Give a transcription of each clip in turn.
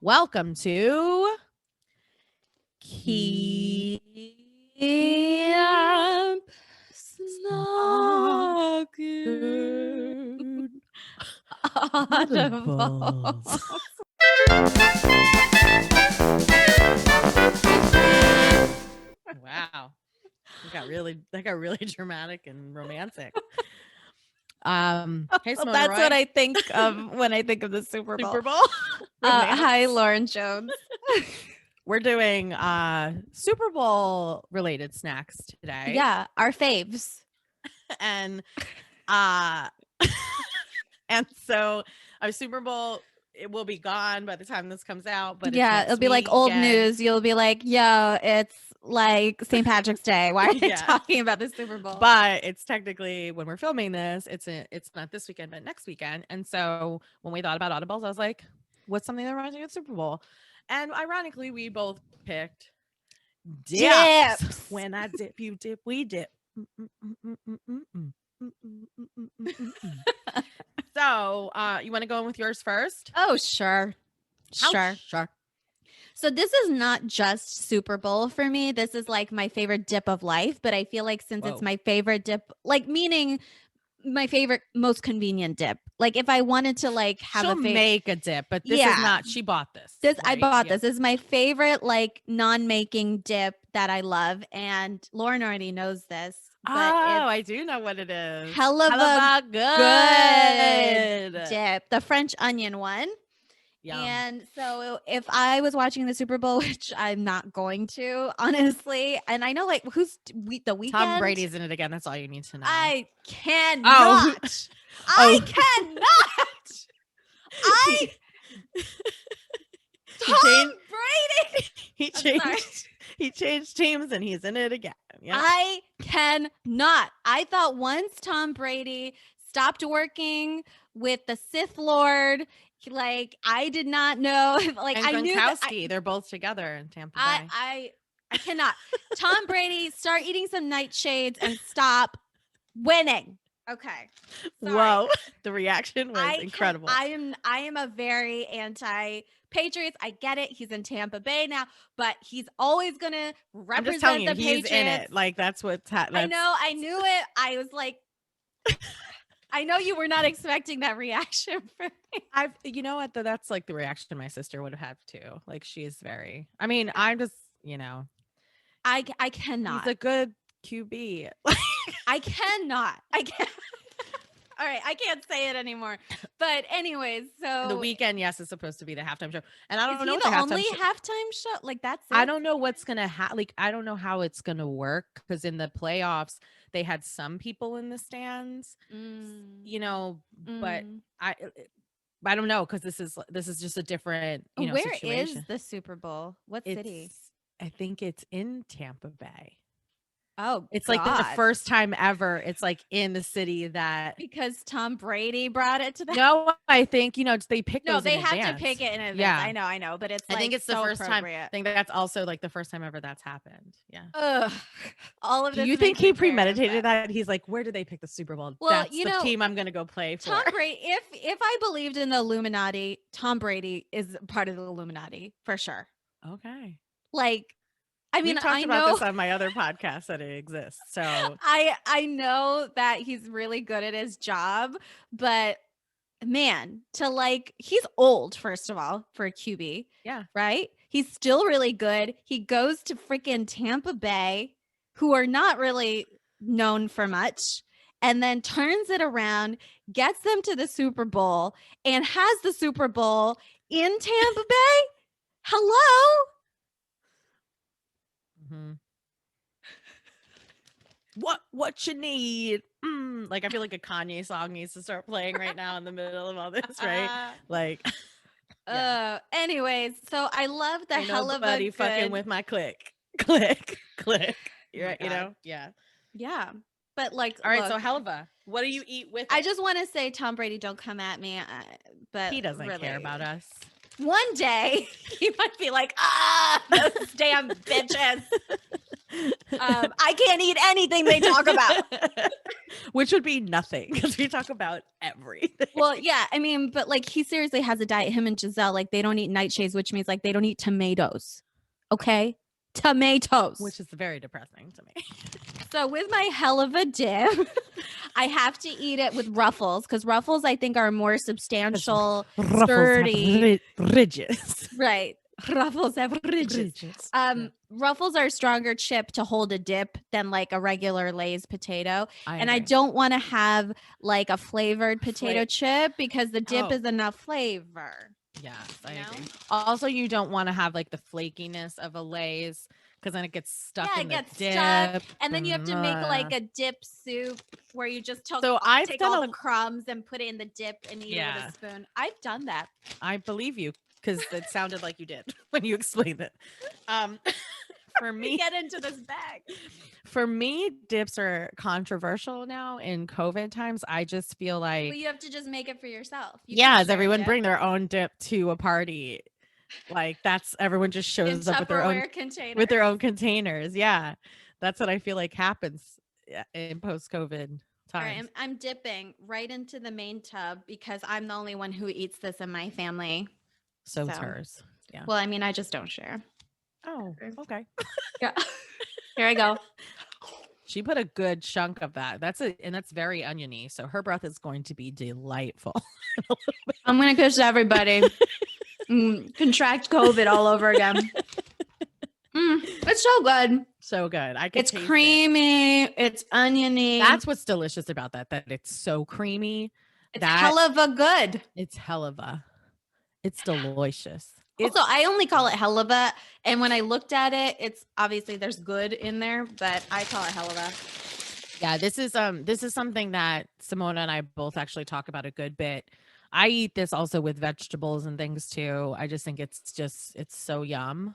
Welcome to Keep snuggled. Audibles. Wow. That got really dramatic and romantic. Hey, Simone That's Roy. what I think of when I think of the Super Bowl. Super Bowl. Hi, Romance. Lauren Jones. We're doing Super Bowl related snacks today. Yeah, our faves. And and so our Super Bowl, it will be gone by the time this comes out, but yeah, it'll be like old news. You'll be like, yo, it's like St. Patrick's Day. Why are they talking about the Super Bowl? But it's technically, when we're filming this, it's not this weekend, but next weekend. And so when we thought about Audibles, I was like, what's something that reminds me of Super Bowl? And ironically, we both picked dips. When I dip, you dip, we dip. So you want to go in with yours first? Oh, sure. Sure. So this is not just Super Bowl for me. This is like my favorite dip of life. But I feel like since it's my favorite dip, like meaning my favorite, most convenient dip. Like if I wanted to like have make a dip, but this is not. She bought this. Right? I bought this. This is my favorite like non-making dip that I love, and Lauren already knows this. But I do know what it is. Heluva good dip, the French onion one. Yum. And so if I was watching the Super Bowl, which I'm not going to, honestly, and I know like who's the Weeknd? Tom Brady's in it again. That's all you need to know. I cannot. I cannot. Tom Brady. He changed teams and he's in it again. Yeah. I cannot. I thought once Tom Brady stopped working with the Sith Lord, like I did not know. Like and I knew Gronkowski, they're both together in Tampa Bay. I cannot. Tom Brady, start eating some nightshades and stop winning. Okay. Sorry. Whoa, the reaction was incredible. I am a very anti-Patriots. I get it. He's in Tampa Bay now, but he's always gonna represent I'm just telling you, the Patriots. He's in it. Like that's what's happening. I know. I knew it. I was like, I know you were not expecting that reaction from me. You know what? That's like the reaction my sister would have had too. Like she's very. I mean, I'm just, I cannot. He's a good QB. I cannot. I can't. All right, I can't say it anymore. But anyways, so the Weeknd, yes, is supposed to be the halftime show, and I don't know if the only halftime show. Like that's it? I don't know what's gonna like I don't know how it's gonna work because in the playoffs they had some people in the stands, but I don't know because this is just a different Where situation. Is the Super Bowl? What city? I think it's in Tampa Bay. Oh, it's like the first time ever. It's like in the city that because Tom Brady brought it to that. No, I think they pick. No, they have to pick it in advance. Yeah, I know, but it's. I think it's the first time. I think that's also like the first time ever that's happened. Yeah. Ugh. All of this. Do you think he premeditated that? He's like, where do they pick the Super Bowl? Well, that's the team I'm going to go play for. Tom Brady. If I believed in the Illuminati, Tom Brady is part of the Illuminati for sure. Okay. Like. I mean, we talked about this on my other podcast that it exists. So I know that he's really good at his job, but man, he's old, first of all, for a QB. Yeah. Right? He's still really good. He goes to freaking Tampa Bay, who are not really known for much, and then turns it around, gets them to the Super Bowl, and has the Super Bowl in Tampa Bay. Hello? Mm-hmm. What you need? Like I feel like a Kanye song needs to start playing right now in the middle of all this, right? Like, anyways, so I love the Heluva good. Fucking with my click. You're right, yeah. But like, all right. So Heluva, what do you eat with? I just want to say, Tom Brady, don't come at me. But he doesn't care about us. One day he might be like, those damn bitches. I can't eat anything they talk about. Which would be nothing because we talk about everything. Well, yeah, I mean, but like he seriously has a diet. Him and Giselle, like they don't eat nightshades, which means like they don't eat tomatoes. Okay, tomatoes. Which is very depressing to me. So with my Heluva dip, I have to eat it with Ruffles because Ruffles I think are more substantial, sturdy, ridges. right? Ruffles have ridges. Yeah. Ruffles are a stronger chip to hold a dip than like a regular Lay's potato. I agree. don't want to have like a flavored potato chip because the dip Oh. is enough flavor. Yes, I agree. Also, you don't want to have like the flakiness of a Lay's because then it gets stuck in the dip. Stuck, and then you have to make like a dip soup where you just take all the crumbs and put it in the dip and eat it with a spoon. I've done that. I believe you because it sounded like you did when you explained it. For me, get into this bag. For me, dips are controversial now in COVID times. I just feel like you have to just make it for yourself. As everyone bring their own dip to a party. Like that's everyone just shows up with their own containers. Yeah, that's what I feel like happens in post-COVID times. All right, I'm dipping right into the main tub because I'm the only one who eats this in my family. So it's hers. Yeah. Well, I mean, I just don't share. Oh, okay. Yeah. Here I go. She put a good chunk of that. That's very oniony. So her breath is going to be delightful. I'm gonna kiss everybody. Contract COVID all over again. It's so good. So good. It's creamy. It's oniony. That's what's delicious about that it's so creamy. It's Heluva good. It's Heluva. It's delicious. Also, I only call it Heluva, and when I looked at it, it's obviously there's good in there, but I call it Heluva. Yeah, this is something that Simona and I both actually talk about a good bit. I eat this also with vegetables and things too. I just think it's so yum.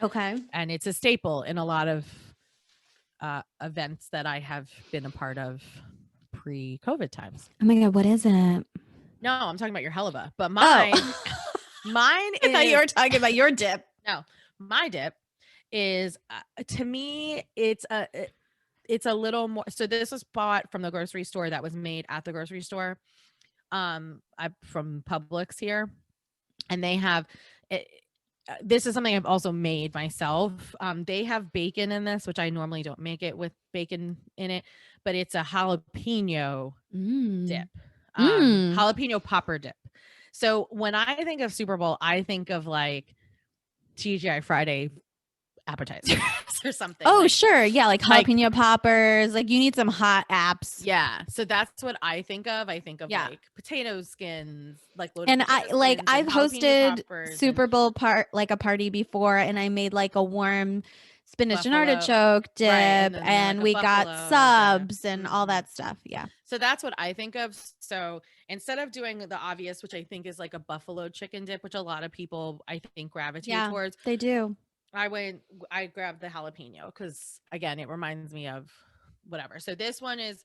Okay. And it's a staple in a lot of events that I have been a part of pre-COVID times. Oh my God, what is it? No, I'm talking about your Heluva, but mine. Mine is. I thought you were talking about your dip. No, my dip is to me. It's a little more. So this was bought from the grocery store. That was made at the grocery store. I'm from Publix here, and they have. This is something I've also made myself. They have bacon in this, which I normally don't make it with bacon in it, but it's a jalapeno dip, jalapeno popper dip. So when I think of Super Bowl, I think of like TGI Friday appetizers or something. Oh, like, sure. Yeah. Like jalapeno poppers. Like you need some hot apps. Yeah. So that's what I think of. I think of like potato skins, like loaded and I've hosted Super Bowl a party before, and I made like a warm spinach and artichoke dip, and like we got subs and all that stuff. Yeah. So that's what I think of. So instead of doing the obvious, which I think is like a buffalo chicken dip, which a lot of people I think gravitate towards. They do. I grabbed the jalapeno because again, it reminds me of whatever. So this one is,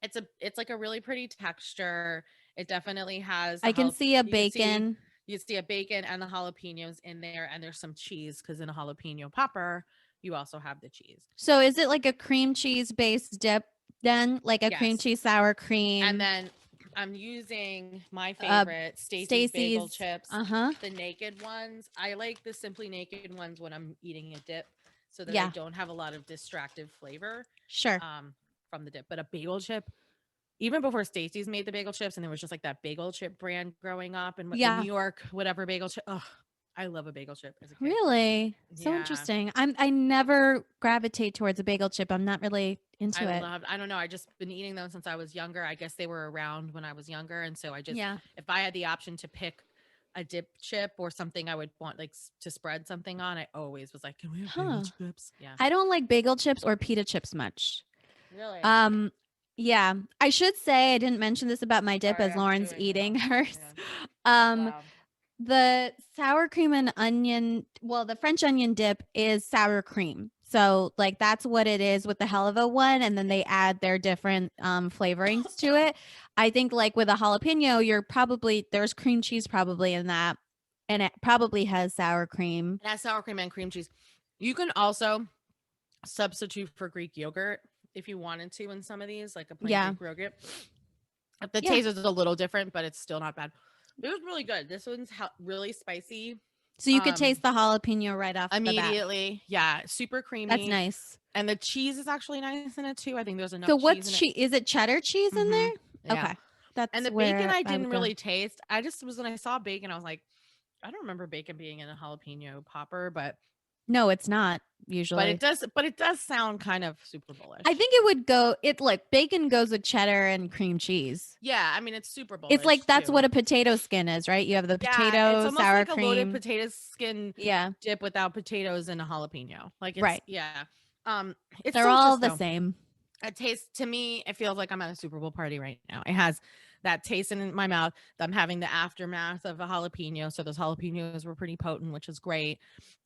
it's like a really pretty texture. It definitely has. I can see a bacon. You see a bacon and the jalapenos in there, and there's some cheese because in a jalapeno popper, you also have the cheese. So is it like a cream cheese based dip then? Like a cream cheese sour cream? And then I'm using my favorite Stacy's bagel chips. The naked ones. I like the simply naked ones when I'm eating a dip so that I don't have a lot of distractive flavor. Sure. From the dip. But a bagel chip, even before Stacy's made the bagel chips, and there was just like that bagel chip brand growing up and the New York whatever bagel chip. Oh, I love a bagel chip as a kid. Really? So interesting. I never gravitate towards a bagel chip. I'm not really into it. I don't know. I just been eating them since I was younger. I guess they were around when I was younger, and so I just if I had the option to pick a dip chip or something I would want like to spread something on, I always was like, can we have bagel chips? Yeah. I don't like bagel chips or pita chips much. Really? Yeah. I should say I didn't mention this about my dip as Lauren's eating hers. Wow. The sour cream and onion, the French onion dip is sour cream. So like that's what it is with the Heluva one, and then they add their different flavorings to it. I think like with a jalapeno, there's cream cheese probably in that, and it probably has sour cream. It has sour cream and cream cheese. You can also, substitute for Greek yogurt if you wanted to in some of these, like a plain Yeah. Greek yogurt. The Yeah. taste is a little different, but it's still not bad. It was really good. This one's really spicy. So you could taste the jalapeno right off immediately. the bat. Yeah, super creamy. That's nice. And the cheese is actually nice in it too. I think there's enough. So cheese what's in cheese? Is it cheddar cheese in there? Yeah. Okay. That's and the where bacon I would didn't go. really taste. I just was when I saw bacon, I was like, I don't remember bacon being in a jalapeno popper, but No, it's not usually. But it does sound kind of Super Bowl-ish. I think it would go. It like bacon goes with cheddar and cream cheese. Yeah, I mean it's Super Bowl. It's like that's what a potato skin is, right? You have the potato, it's almost sour like cream, a loaded potato skin yeah, dip without potatoes and a jalapeno. Like it's, right. Yeah, it's they're all the same. It tastes to me. It feels like I'm at a Super Bowl party right now. It has that taste in my mouth. I'm having the aftermath of a jalapeno. So those jalapenos were pretty potent, which is great.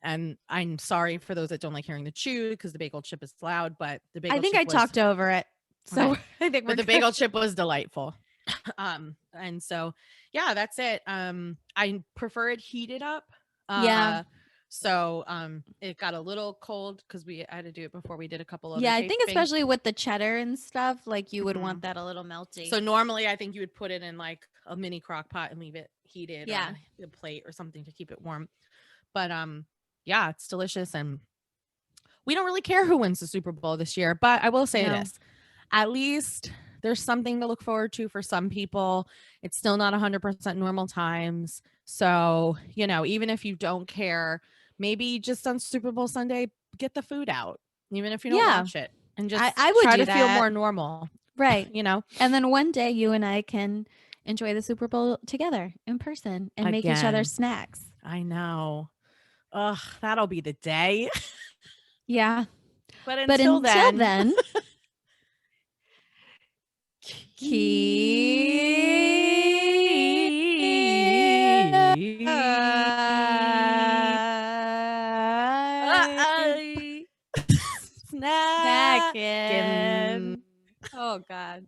And I'm sorry for those that don't like hearing the chew because the bagel chip is loud, but the bagel I think chip I talked over it. So okay. I think the bagel chip was delightful. And so yeah, that's it. I prefer it heated up. Yeah. So it got a little cold because I had to do it before we did a couple of I think especially with the cheddar and stuff, like you would want that a little melty. So normally I think you would put it in like a mini crock pot and leave it heated on a plate or something to keep it warm. But yeah, it's delicious and we don't really care who wins the Super Bowl this year, but I will say this. At least there's something to look forward to for some people. It's still not 100% normal times. So, even if you don't care, maybe just on Super Bowl Sunday, get the food out, even if you don't watch it, and just I would try do to feel more normal. Right. And then one day you and I can enjoy the Super Bowl together in person and make each other snacks. I know. Ugh, that'll be the day. Yeah. But until then snacking. Oh God.